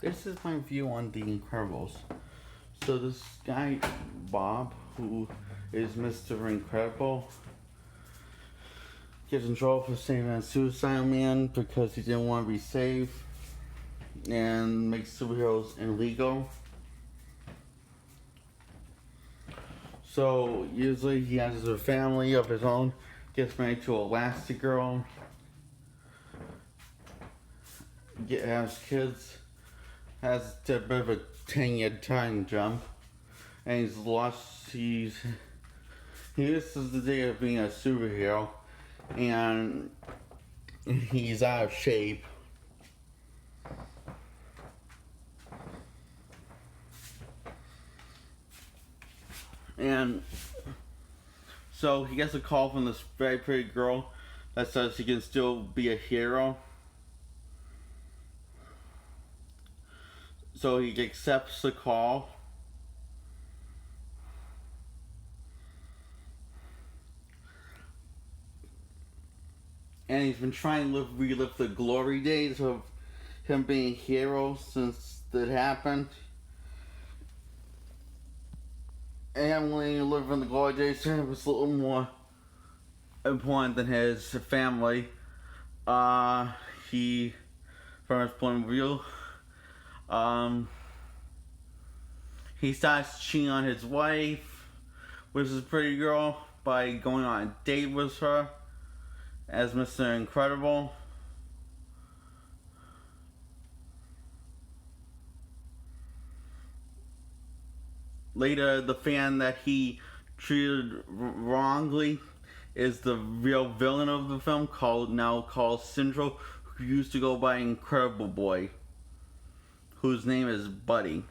This is my view on The Incredibles. So this guy, Bob, who is Mr. Incredible, gets in trouble for saving a suicide man because he didn't want to be saved and makes superheroes illegal. So usually he has a family of his own, gets married to Elastigirl, has kids, has a bit of a 10-year time jump, and he misses the day of being a superhero, and he's out of shape. And so he gets a call from this very pretty girl that says he can still be a hero. So he accepts the call. And he's been trying to relive the glory days of him being a hero since it happened. And when you live in the glory days, it was a little more important than his family. He, from his point of view, he starts cheating on his wife, which is a pretty girl, by going on a date with her as Mr. Incredible. Later, the fan that he treated wrongly is the real villain of the film, called Syndrome, who used to go by Incredible Boy, whose name is Buddy.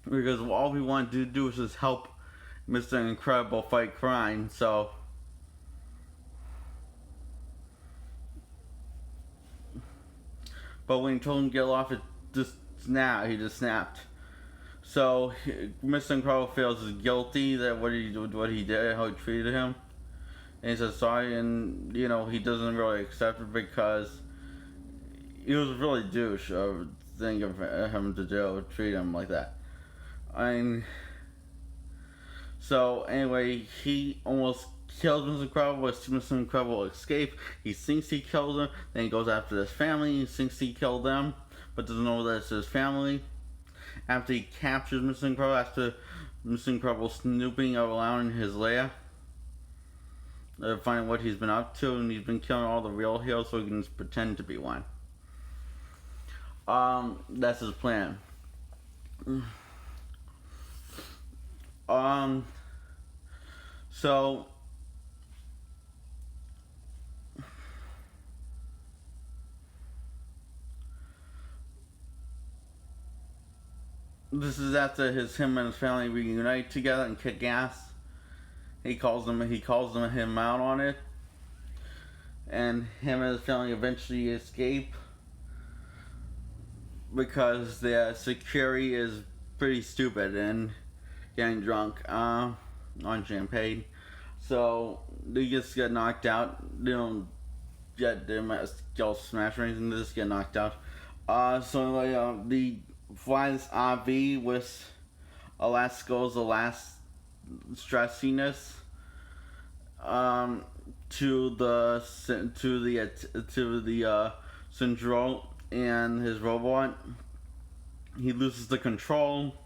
Because all we wanted to do was just help Mr. Incredible fight crime, so... But when he told him to get off, he just snapped. So Mr. Incredible feels guilty that what he did, how he treated him, and he says sorry, and he doesn't really accept it because he was really douche of thing of him to treat him like that. So anyway, he almost kills Mr. Incredible, but Mr. Incredible escapes. He thinks he killed him, then he goes after his family. He thinks he killed them, but doesn't know that it's his family. After he captures Mr. Incredible, after Mr. Incredible snooping around in his lair, to find what he's been up to, and he's been killing all the real heroes so he can just pretend to be one. That's his plan. So this is after him and his family reunite together and kick ass. He calls him out on it, and him and his family eventually escape because their security is pretty stupid and getting drunk on champagne. So they just get knocked out. They don't get their skull smashed or anything. They just get knocked out. So they fly this RV with Elastigirl's last stressiness to the Syndrome and his robot. He loses the control,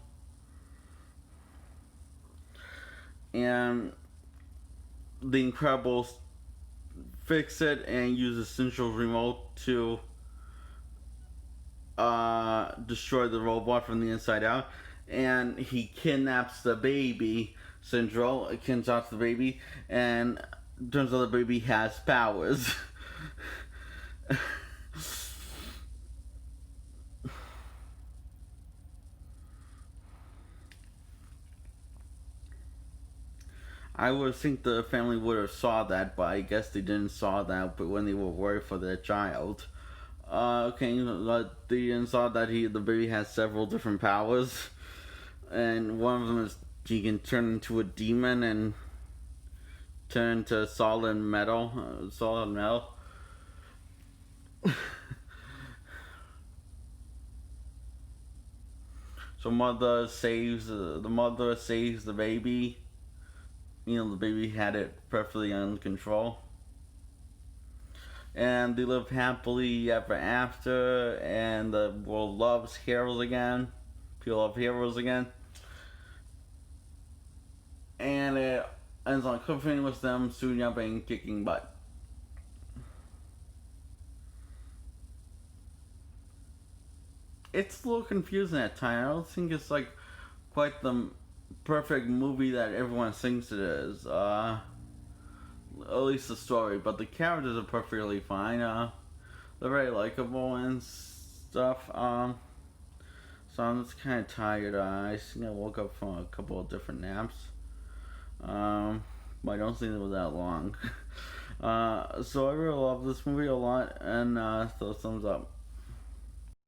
and the Incredibles fix it and use the Central remote to destroy the robot from the inside out. And he kidnaps the baby. Syndrome kidnaps the baby, and turns out the baby has powers. I would think the family would have saw that, but I guess they didn't saw that. But when they were worried for their child, they didn't saw that the baby has several different powers, and one of them is he can turn into a demon and turn to solid metal. Solid metal. So the mother saves the baby. You know, the baby had it perfectly under control. And they live happily ever after, and the world loves heroes again. People love heroes again. And it ends on cliffhanger with them suiting up and kicking butt. It's a little confusing at times. I don't think it's like quite the perfect movie that everyone thinks it is. At least the story, but the characters are perfectly fine. They're very likable and stuff. So I'm just kind of tired. I think I woke up from a couple of different naps. But I don't think it was that long. So I really love this movie a lot, and so thumbs up.